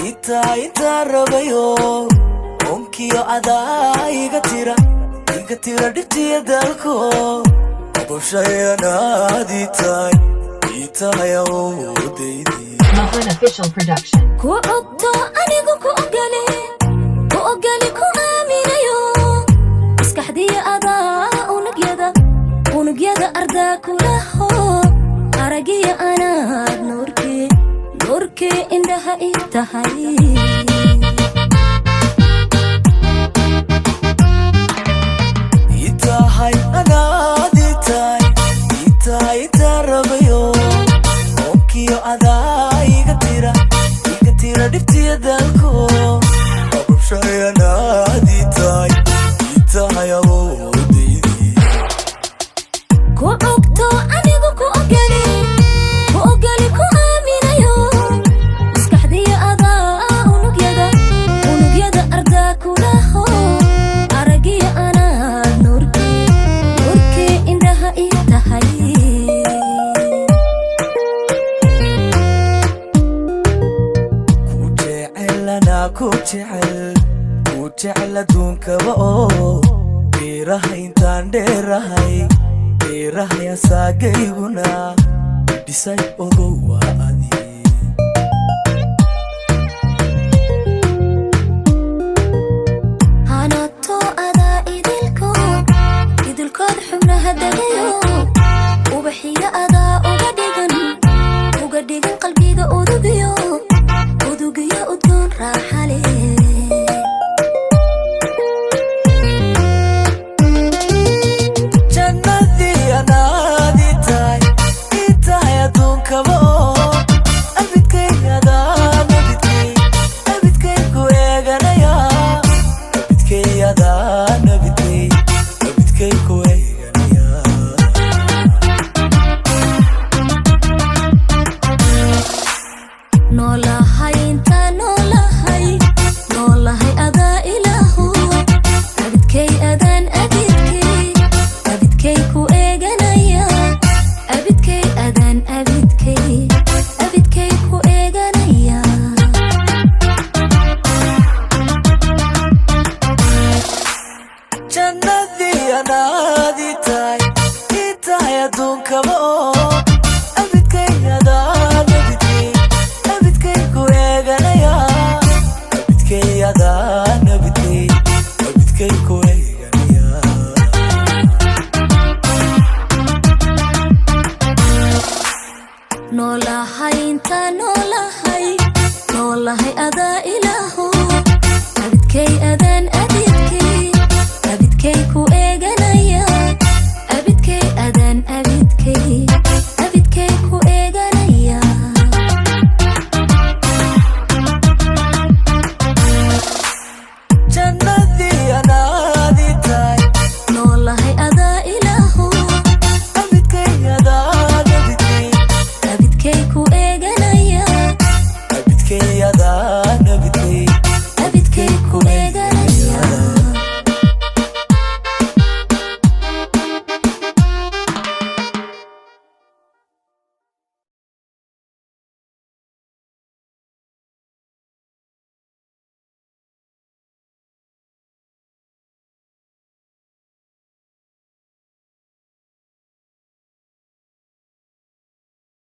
Ita rabayo onkiyo ada iga tira dhibtiya dalko abushayanadi tay ita yawdaydi Muffin Official Production. Ku ogto anigu ku ogali ku aaminayo maskaxdiya ada unugyada arda kulaho aragiya anaad nuurkii indhaha ii tahay ita rabayo onkiyo ada iga tira dhibtiya dalko abushayanadi tay ita yawdaydi ku ogto anigu ku ogali ku aaminayo maskaxdiya ada unugyada arda kulaho aragiya anaad nuurkii indhaha ii tahay ku jecel aduunkaba oo beeraha intaan dheerahay asaagayguna dhisay ogow waa adi hanato adaa idilkood xubnaha dagayo ubaxiya adaa uga dhigan qalbiga udugiyo udgoon raaxale jannadii anaadi tay itahay aduunkaba oo abidkay ku eeganaya abidkay ku eeganaya noolahay adaa ilaahu abidkay ku eeganaya abidkay ku eeganaya jannadii anaadi tay itahay aduunkaba oo